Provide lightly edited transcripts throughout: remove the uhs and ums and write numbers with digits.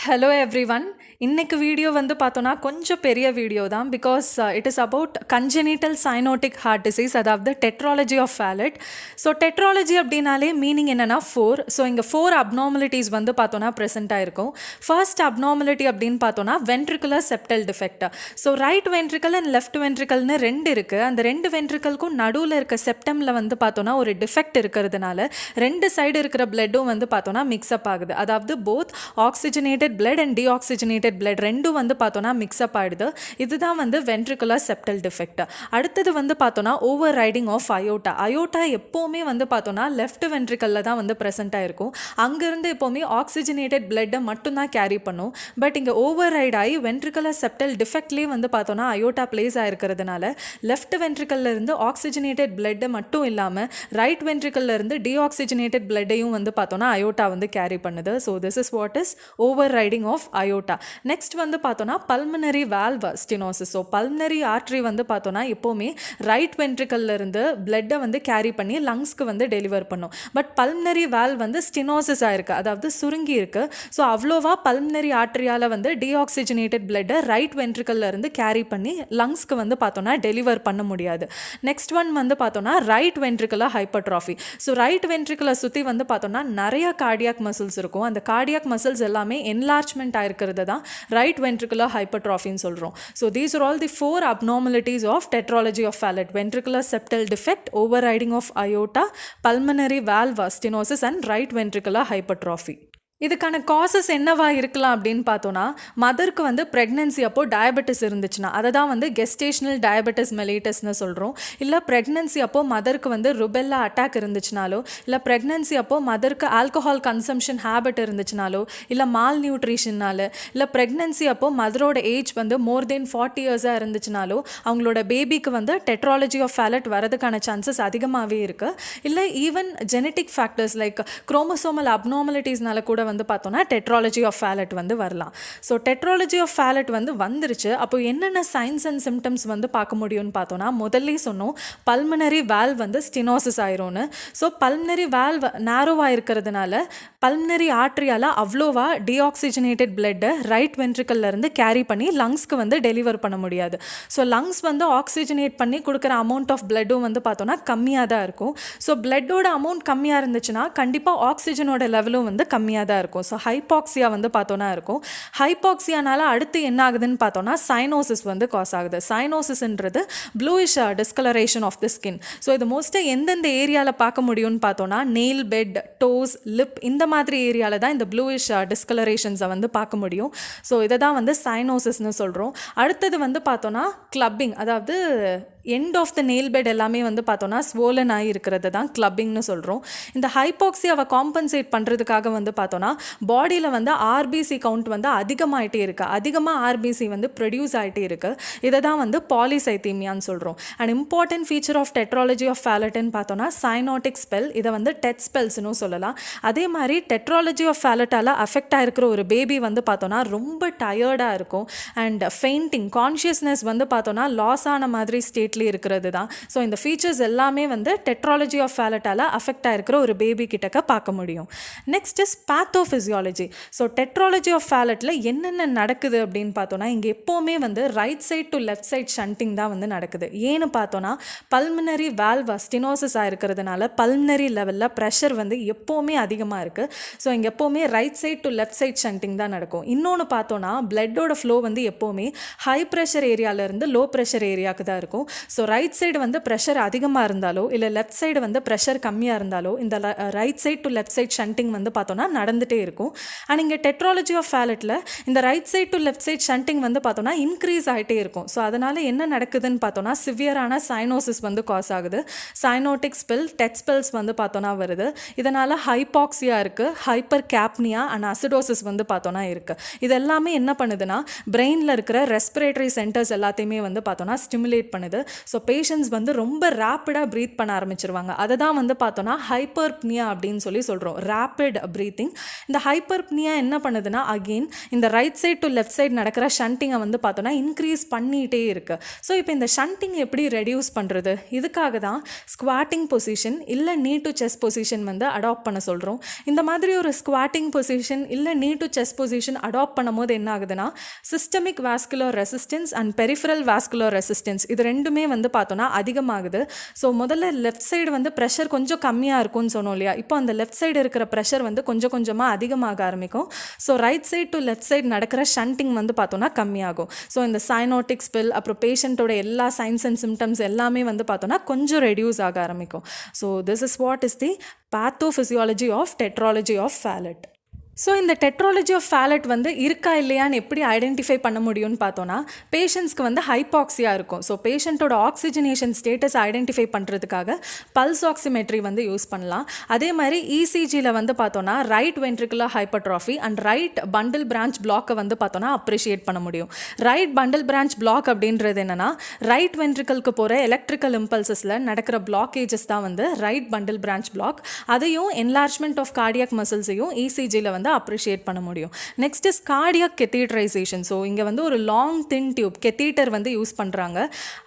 Hello everyone. இன்னைக்கு video வந்து பார்த்தோன்னா கொஞ்சம் பெரிய வீடியோ தான். Because it is about congenital cyanotic heart disease, அதாவது tetralogy of Fallot. So tetralogy அப்படின்னாலே மீனிங் என்னென்னா 4. ஸோ இங்கே 4 அப்நார்மலிட்டிஸ் வந்து பார்த்தோன்னா ப்ரெசென்ட் ஆயிருக்கும். ஃபர்ஸ்ட் அப்நார்மலிட்டி அப்படின்னு பார்த்தோன்னா ventricular septal defect. So right ventricle and left வென்ட்ரிக்கல்னு 2 இருக்குது. அந்த 2 வென்ட்ரிக்கலுக்கும் நடுவில் இருக்க செப்டமில் வந்து பார்த்தோன்னா ஒரு டிஃபெக்ட் இருக்கிறதுனால 2 சைடு இருக்கிற பிளட்டும் வந்து பார்த்தோன்னா மிக்ஸ்அப் ஆகுது. அதாவது both oxygenated blood and deoxygenated blood ரெண்டும் வந்து பார்த்தோன்னா மிக்ஸ்அப் ஆகிடுது. இதுதான் வந்து வென்ட்ரிகுலர் செப்டல் டிஃபெக்ட். அடுத்தது வந்து பார்த்தோன்னா overriding of aorta. Aorta எப்போவுமே வந்து பார்த்தோன்னா லெஃப்ட் வென்ட்ரிக்கலில் தான் வந்து ப்ரெசென்ட்டாக இருக்கும். அங்கேருந்து எப்போவுமே ஆக்சிஜனேட்டட் பிளட்டை மட்டும்தான் கேரி பண்ணும். பட் இங்கே ஓவர் ரைட் ஆகி வென்ட்ரிகுலர் செப்டல் டிஃபெக்ட்லேயே வந்து பார்த்தோன்னா அயோட்டா பிளேஸ் ஆகிருக்கிறதுனால லெஃப்ட் வென்ட்ரிக்கல்லேருந்து ஆக்சிஜனேட்டட் பிளட்டை மட்டும் இல்லாமல் ரைட் வென்ட்ரிக்கல்லேருந்து டீஆக்சிஜனேட்டட் பிளட்டையும் வந்து பார்த்தோன்னா அயோட்டா வந்து கேரி பண்ணுது. So this is what is overriding of aorta. Next வந்து பார்த்தோன்னா pulmonary valve stenosis. So pulmonary artery வந்து பார்த்தோன்னா எப்போவுமே ரைட் வென்ட்ரிக்கல்ல இருந்து பிளட்டை வந்து கேரி பண்ணி லங்ஸ்க்கு வந்து டெலிவர் பண்ணும். பட் பல்மனரி வால்வ் வந்து ஸ்டினோசிஸ் ஆயிருக்கு, அதாவது சுருங்கி இருக்கு. ஸோ அவ்வளோவா பல்மனரி ஆர்ட்ரியால் வந்து டீஆக்சிஜனேட்டட் பிளட்டை ரைட் வென்ட்ரிக்கல்ல இருந்து கேரி பண்ணி லங்ஸ்க்கு வந்து பார்த்தோன்னா டெலிவர் பண்ண முடியாது. நெக்ஸ்ட் ஒன் வந்து பார்த்தோன்னா right ventricular hypertrophy. So right ventricular சுற்றி வந்து பார்த்தோன்னா நிறைய கார்டியாக் மசில்ஸ் இருக்கும். அந்த கார்டியாக் மசில்ஸ் எல்லாமே என்லார்ஜ்மெண்ட் ஆயிருக்கிறது தான் ரைட் வென்ட்ரிகுலர் ஹைப்பர்ட்ராஃபின்னு சொல்கிறோம். So these are all the 4 abnormalities of tetralogy of Fallot: ventricular septal defect, overriding of aorta, pulmonary valve stenosis and right ventricular hypertrophy. இதுக்கான causes என்னவா இருக்கலாம் அப்படின்னு பார்த்தோன்னா, மதருக்கு வந்து ப்ரெக்னென்சி அப்போ டயபெட்டிஸ் இருந்துச்சுன்னா அதை தான் வந்து கெஸ்டேஷனல் டயபெட்டிஸ் மெலிட்டஸ்னு சொல்கிறோம். இல்லை ப்ரெக்னென்சி அப்போ மதருக்கு வந்து ருபெல்லா அட்டாக் இருந்துச்சுனாலோ, இல்லை ப்ரெக்னென்சி அப்போ மதருக்கு ஆல்கஹால் கன்சம்ஷன் ஹேபிட் இருந்துச்சுனாலோ, இல்லை மால் நியூட்ரிஷன்னால, இல்லை ப்ரெக்னென்சி அப்போ மதரோட ஏஜ் வந்து மோர் தென் 40 இயர்ஸாக இருந்துச்சுனாலோ அவங்களோட பேபிக்கு வந்து டெட்ராலஜி ஆஃப் ஃபேலட் வரதுக்கான சான்சஸ் அதிகமாகவே இருக்குது. இல்லை even genetic factors like chromosomal அப்நார்மலிட்டிஸ்னால கூட வந்து பார்த்தோன்னா டெட்ராலஜி ஆஃப் ஃபேலட் வந்து வரலாம். ஸோ டெட்ராலஜி ஆஃப் ஃபேலட் வந்து வந்துருச்சு. அப்போ என்னென்ன சைன்ஸ் அண்ட் சிம்டம்ஸ் வந்து பார்க்க முடியும்னு பார்த்தோன்னா, முதல்ல சொன்னோம் பல்மனரி வால்வ் வந்து ஸ்டினோசிஸ் ஆயிரும்னு. ஸோ பல்மனரி வால்வ் நேரோவாக இருக்கிறதுனால பல்மனரி ஆர்ட்ரியால் அவ்வளோவா டீஆக்சிஜனேட்டட் பிளட்டை ரைட் வென்ட்ரிக்கல்ல இருந்து கேரி பண்ணி லங்ஸ்க்கு வந்து டெலிவர் பண்ண முடியாது. ஸோ லங்ஸ் வந்து ஆக்சிஜனேட் பண்ணி கொடுக்குற அமௌண்ட் ஆஃப் பிளட்டும் வந்து பார்த்தோன்னா கம்மியாக தான் இருக்கும். ஸோ பிளட்டோட அமௌண்ட் கம்மியாக இருந்துச்சுன்னா கண்டிப்பாக ஆக்சிஜனோட லெவலும் வந்து கம்மியாக தான் இருக்கும். ஸோ ஹைபாக்சியா வந்து பார்த்தோன்னா இருக்கும். ஹைபாக்சியானால அடுத்து என்ன ஆகுதுன்னு பார்த்தோன்னா சைனோசிஸ் வந்து காஸ் ஆகுது. சைனோசிஸ்ன்றது bluish discoloration of the skin. So இது மோஸ்ட்டாக எந்தெந்த ஏரியாவில் பார்க்க முடியும்னு பார்த்தோன்னா நெயில் பெட், டோஸ், லிப் இந்த மாதிரி ஏரியாவில் தான் இந்த ப்ளூயிஷ் டிஸ்கலரேஷன்ஸை வந்து பார்க்க முடியும். ஸோ இதை தான் வந்து சைனோசிஸ்னு சொல்கிறோம். அடுத்தது வந்து பார்த்தோன்னா கிளப்பிங், அதாவது end of the nail bed எல்லாமே வந்து பார்த்தோன்னா ஸ்வோலன் ஆகி இருக்கிறது தான் கிளப்பிங்னு சொல்கிறோம். இந்த ஹைபாக்சியாவை காம்பன்சேட் பண்ணுறதுக்காக வந்து பார்த்தோன்னா பாடியில் வந்து ஆர்பிசி கவுண்ட் வந்து அதிகமாகிட்டே இருக்குது. அதிகமாக ஆர்பிசி வந்து ப்ரொடியூஸ் ஆகிட்டே இருக்குது. இதை தான் வந்து பாலிசைத்தீமியான்னு சொல்கிறோம். And important feature of tetralogy of ஃபேலட்னு பார்த்தோன்னா சைனோட்டிக் ஸ்பெல். இதை வந்து டெட் ஸ்பெல்ஸ்னு சொல்லலாம். அதே மாதிரி டெட்ராலஜி ஆஃப் ஃபேலட்டால் அஃபெக்ட் ஆகிருக்கிற ஒரு பேபி வந்து பார்த்தோன்னா ரொம்ப டயர்டாக இருக்கும். அண்ட் ஃபெயிண்டிங், கான்ஷியஸ்னஸ் வந்து பார்த்தோன்னா லாஸ் ஆன மாதிரி ஸ்டேட் இருக்கிறது தான். ஸோ இந்த ஃபீச்சர்ஸ் எல்லாமே வந்து டெட்ராலஜி ஆஃப் ஃபேலட்டால் அஃபெக்ட் ஆகிருக்கிற ஒரு பேபி கிட்டக்க பார்க்க முடியும். Next is pathophysiology. So tetralogy of ஃபேலட்டில் என்னென்ன நடக்குது அப்படின்னு பார்த்தோன்னா, இங்கே எப்போவுமே வந்து right side to left side shunting தான் வந்து நடக்குது. ஏன்னு பார்த்தோன்னா பல்மனரி வால்வ் ஸ்டினோசிஸ் ஆகிருக்கிறதுனால பல்மனரி லெவலில் ப்ரெஷர் வந்து எப்போவுமே அதிகமாக இருக்குது. ஸோ இங்கே எப்போவுமே right side to left side shunting தான் நடக்கும். இன்னொன்று பார்த்தோன்னா பிளட்டோட ஃப்ளோ வந்து எப்போவுமே ஹை ப்ரெஷர் ஏரியாவிலேருந்து லோ ப்ரெஷர் ஏரியாவுக்கு தான் இருக்கும். ஸோ ரைட் சைடு வந்து ப்ரெஷர் அதிகமாக இருந்தாலோ இல்லை லெஃப்ட் சைடு வந்து ப்ரெஷர் கம்மியாக இருந்தாலோ இந்த right side to left side shunting வந்து பார்த்தோன்னா நடந்துகிட்டே இருக்கும். அண்ட் இங்கே டெட்ராலஜி ஆஃப் ஃபேலட்டில் இந்த right side to left side shunting வந்து பார்த்தோன்னா இன்க்ரீஸ் ஆகிட்டே இருக்கும். ஸோ அதனால் என்ன நடக்குதுன்னு பார்த்தோன்னா சிவியரான சைனோசிஸ் வந்து காஸ் ஆகுது. சைனோட்டிக் ஸ்பெல், டெட் ஸ்பெல்ஸ் வந்து பார்த்தோன்னா வருது. இதனால் ஹைபாக்சியா இருக்குது, ஹைப்பர் கேப்னியா அண்ட் அசிடோசிஸ் வந்து பார்த்தோன்னா இருக்குது. இது எல்லாமே என்ன பண்ணுதுன்னா பிரெயினில் இருக்கிற ரெஸ்பிரேட்டரி சென்டர்ஸ் எல்லாத்தையுமே வந்து பார்த்தோன்னா ஸ்டிமுலேட் பண்ணுது. ஸோ பேஷண்ட்ஸ் வந்து ரொம்ப ரேப்பிடாக ப்ரீத் பண்ண ஆரம்பிச்சிருவாங்க. அதை தான் வந்து பார்த்தோன்னா ஹைப்பர்ப்னியா அப்படின்னு சொல்கிறோம், ரேப்பிட் ப்ரீத்திங். இந்த ஹைப்பர்ப்னியா என்ன பண்ணுதுன்னா அகெயின் இந்த right side to left side நடக்கிற ஷண்டிங்கை வந்து பார்த்தோன்னா இன்க்ரீஸ் பண்ணிகிட்டே இருக்குது. ஸோ இப்போ இந்த ஷண்டிங் எப்படி ரெடியூஸ் பண்ணுறது, இதுக்காக தான் ஸ்குவாட்டிங் பொசிஷன் இல்லை நீ டு செஸ்ட் பொசிஷன் வந்து அடாப்ட் பண்ண சொல்கிறோம். இந்த மாதிரி ஒரு ஸ்குவாட்டிங் பொசிஷன் இல்லை நீ டு செஸ்ட் பொசிஷன் அடாப்ட் பண்ணும்போது என்ன ஆகுதுன்னா systemic vascular resistance and peripheral vascular resistance இது ரெண்டுமே வந்து பார்த்தோன்னா அதிகமாகுது. ஸோ முதல்ல லெஃப்ட் சைடு வந்து ப்ரெஷர் கொஞ்சம் கம்மியாக இருக்கும்னு சொன்னோம் இல்லையா, இப்போ அந்த லெஃப்ட் சைடு இருக்கிற ப்ரெஷர் வந்து கொஞ்சம் கொஞ்சமாக அதிகமாக ஆரம்பிக்கும். So right side to left side நடக்கிற ஷண்டிங் வந்து பார்த்தோன்னா கம்மியாகும். ஸோ இந்த சைனோட்டிக் ஸ்பெல் அப்புறம் பேஷண்ட்டோட எல்லா சைன்ஸ் அண்ட் சிம்டம்ஸ் எல்லாமே வந்து பார்த்தோன்னா கொஞ்சம் ரெடியூஸ் ஆக ஆரம்பிக்கும். So this is what is the pathophysiology of tetralogy of Fallot. So இந்த டெட்ராலஜி ஆஃப் ஃபேலட் வந்து இருக்கா இல்லையான்னு எப்படி ஐடென்டிஃபை பண்ண முடியும்னு பார்த்தோன்னா பேஷண்ட்ஸ்க்கு வந்து ஹைபாக்சியா இருக்கும். ஸோ பேஷண்ட்டோட ஆக்சிஜனேஷன் ஸ்டேட்டஸ் ஐடென்டிஃபை பண்ணுறதுக்காக பல்ஸ் ஆக்சிமெட்ரி வந்து யூஸ் பண்ணலாம். அதே மாதிரி இசிஜியில் வந்து பார்த்தோன்னா right ventricular hypertrophy and right bundle branch பிளாக்கை வந்து பார்த்தோன்னா அப்ரிஷியேட் பண்ண முடியும். ரைட் பண்டில் பிரான்ச் பிளாக் அப்படின்றது என்னென்னா ரைட் வென்ட்ரிக்கலுக்கு போகிற எலக்ட்ரிக்கல் இம்பல்சஸில் நடக்கிற பிளாக்கேஜஸ் தான் வந்து ரைட் பண்டில் பிரான்ச் பிளாக். அதையும் என்லார்ஜ்மெண்ட் ஆஃப் கார்டியாக் மசில்ஸையும் இசிஜியில் வந்து அப்ரிஷியேட் பண்ண முடியும். Next is cardiac catheterization. So இங்கே வந்து ஒரு லாங் தின் டியூப் கெத்தீட்டர் வந்து யூஸ் பண்ணுறாங்க.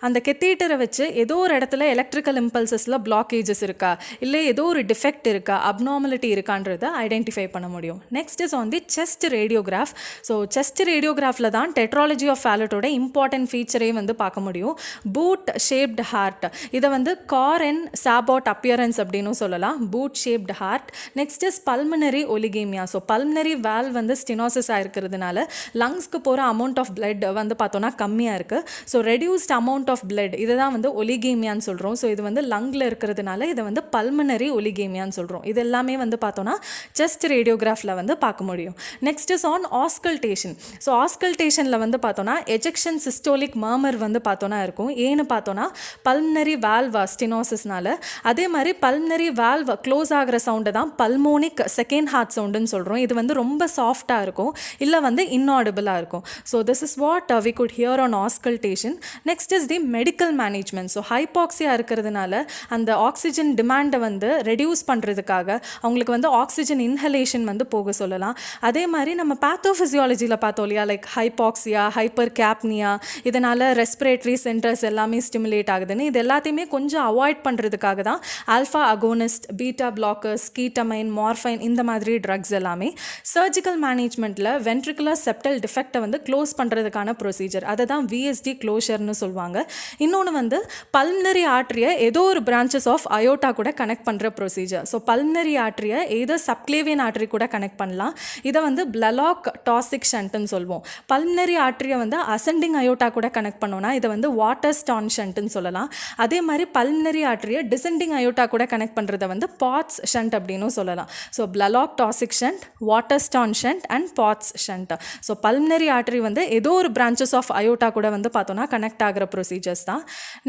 அந்த கெத்தீட்டரை வச்சு ஏதோ ஒரு இடத்துல எலக்ட்ரிக்கல் இம்பல்சஸில் பிளாக்கேஜஸ் இருக்கா இல்லை ஏதோ ஒரு டிஃபெக்ட் இருக்கா அப்நார்மலிட்டி இருக்கான்றதை ஐடென்டிஃபை பண்ண முடியும். Next is on the chest radiograph. So chest ரேடியோகிராஃபில் தான் டெட்ராலஜி ஆஃப் ஃபேலட்டோட இம்பார்ட்டன்ட் ஃபீச்சரே வந்து பார்க்க முடியும். பூட் ஷேப்டு ஹார்ட், இதை வந்து கார் அண்ட் சாபாட் அப்பியரன்ஸ் அப்படின்னு சொல்லலாம். Boot shaped heart. Next is pulmonary oligaemia. So pulmonary valve வந்து ஸ்டெனோசிஸ் ஆகிருக்கிறதுனால லங்ஸ்க்கு போகிற அமௌண்ட் ஆஃப் பிளட் வந்து பார்த்தோன்னா கம்மியாக இருக்குது. So reduced amount of blood இதை தான் வந்து ஒலிகேமியான்னு சொல்கிறோம். ஸோ இது வந்து லங்கில் இருக்கிறதுனால இதை வந்து பல்மனரி ஒலிகேமியான்னு சொல்கிறோம். இது எல்லாமே வந்து பார்த்தோன்னா செஸ்ட் ரேடியோகிராஃபில் வந்து பார்க்க முடியும். Next is on auscultation. So ஆஸ்கல்டேஷனில் வந்து பார்த்தோன்னா எஜெக்ஷன் சிஸ்டோலிக் மர்மர் வந்து பார்த்தோன்னா இருக்கும். ஏன்னு பார்த்தோன்னா பல்மனரி வால்வ் ஸ்டெனோசிஸ்னால. அதே மாதிரி பல்மனரி வால்வ் க்ளோஸ் ஆகிற சவுண்டை தான் பல்மோனிக் செகண்ட் ஹார்ட் சவுண்டுன்னு சொல்கிறோம். இது வந்து ரொம்ப சாஃப்டாக இருக்கும் இல்லை வந்து இன்ஆடிபிளாக இருக்கும். So this is what we could hear on auscultation. Next is the medical management. So hypoxia இருக்கிறதுனால அந்த ஆக்சிஜன் டிமாண்டை வந்து ரெடியூஸ் பண்ணுறதுக்காக அவங்களுக்கு வந்து ஆக்சிஜன் இன்ஹலேஷன் வந்து போக சொல்லலாம். அதே மாதிரி நம்ம பேத்தோஃபிசியாலஜியில் பார்த்தோம் இல்லையா, லைக் ஹைபாக்சியா, ஹைப்பர் கேப்னியா, இதனால் ரெஸ்பிரேட்டரி சென்டர்ஸ் எல்லாமே ஸ்டிமுலேட் ஆகுதுன்னு, இது எல்லாத்தையுமே கொஞ்சம் அவாய்ட் பண்ணுறதுக்காக தான் alpha agonist, beta blockers, ketamine, morphine இந்த மாதிரி ட்ரக்ஸ் எல்லாமே. சர்ஜிக்கல் மேனேஜ்மெண்ட்டில் வென்ட்ரிகுலர் செப்டல் டிஃபெக்டை வந்து க்ளோஸ் பண்ணுறதுக்கான ப்ரொசீஜர், அதை தான் விஎஸ்டி க்ளோஷர்னு சொல்லுவாங்க. இன்னொன்று வந்து பல்மனரி ஆர்ட்ரியை ஏதோ ஒரு பிரான்ச்சஸ் ஆஃப் அயோட்டா கூட கனெக்ட் பண்ணுற ப்ரொசீஜர். ஸோ பல்மனரி ஆர்ட்ரியை ஏதோ சப்க்ளேவியன் ஆர்ட்ரி கூட கனெக்ட் பண்ணலாம். இதை வந்து பிளலாக் டாசிக் ஷண்ட்னு சொல்லுவோம். பல்மனரி ஆர்ட்ரியை வந்து அசெண்டிங் அயோட்டா கூட கனெக்ட் பண்ணோன்னா இதை வந்து வாட்டர் ஸ்டான் ஷண்ட்னு சொல்லலாம். அதே மாதிரி பல்மனரி ஆர்ட்ரியை டிசெண்டிங் அயோட்டா கூட கனெக்ட் பண்ணுறதை வந்து பாட்ஸ் ஷண்ட் அப்படின்னு சொல்லலாம். So Blalock Taussig shunt, Waterston shunt and Potts shunt. So pulmonary artery வந்து ஏதோ ஒரு பிரான்ச்சஸ் ஆஃப் அயோட்டா கூட வந்து பார்த்தோன்னா கனெக்ட் ஆகிற ப்ரொசீஜர்ஸ் தான்.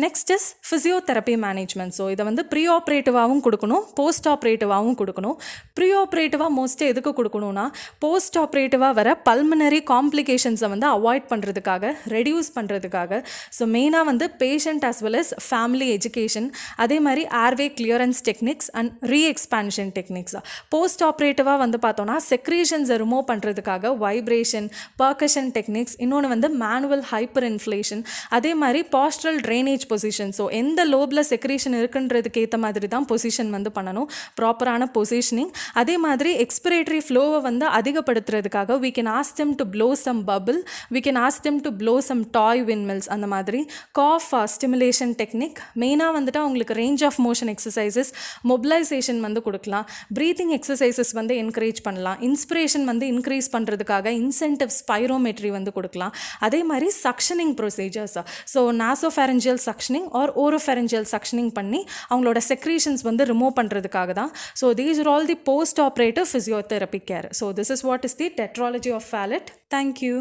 Next is physiotherapy management. So இதை வந்து ப்ரீ ஆப்ரேட்டிவாகவும் கொடுக்கணும், போஸ்ட் ஆப்ரேட்டிவாகவும் கொடுக்கணும். ப்ரீ ஆப்ரேட்டிவாக மோஸ்ட்டு எதுக்கு கொடுக்கணும்னா போஸ்ட் ஆப்ரேட்டிவாக வர பல்மனரி காம்ப்ளிகேஷன்ஸை வந்து அவாய்ட் பண்ணுறதுக்காக, ரெடியூஸ் பண்ணுறதுக்காக. ஸோ மெயினாக வந்து patient as well as family education, அதே மாதிரி airway clearance techniques and reexpansion techniques. Post ஆப்ரேட்டிவாக வந்து பார்த்தோன்னா செக்ரீஷன்ஸை ரிமூவ் பண்ணுறதுக்காக வைப்ரேஷன், பர்கஷன் டெக்னிக்ஸ், இன்னொன்று வந்து மேனுவல் ஹைப்பர் இன்ஃப்ளேஷன், அதே மாதிரி பாஸ்ட்ரல் ட்ரைனேஜ் பொசிஷன். ஸோ எந்த லோபில் செக்ரீஷன் இருக்குன்றதுக்கு ஏற்ற மாதிரி தான் பொசிஷன் வந்து பண்ணணும், ப்ராப்பரான பொசிஷனிங். அதே மாதிரி எக்ஸ்பிரேட்டரி ஃப்ளோவை வந்து அதிகப்படுத்துறதுக்காக we can ask them to blow some bubble, we can ask them to blow some toy windmills, அந்த மாதிரி காஃப் ஸ்டிமுலேஷன் டெக்னிக். மெயினாக வந்துட்டு அவங்களுக்கு range of motion exercises, mobilisation வந்து கொடுக்கலாம், ப்ரீத்திங் எக்ஸசைசஸ் வந்து என்கரேஜ் பண்ணலாம், இன்ஸ்பிரேஷன் வந்து இன்க்ரீஸ் பண்ணுறதுக்காக இன்சென்டிவ் ஸ்பைரோமெட்ரி வந்து கொடுக்கலாம். அதே மாதிரி suctioning procedures, so nasopharyngeal suctioning or oropharyngeal suctioning பண்ணி அவங்களோட செக்ரீஷன்ஸ் வந்து ரிமூவ் பண்ணுறதுக்காக தான். So these are all the post operative physiotherapy care. So this is what is the tetralogy of Fallot. Thank you.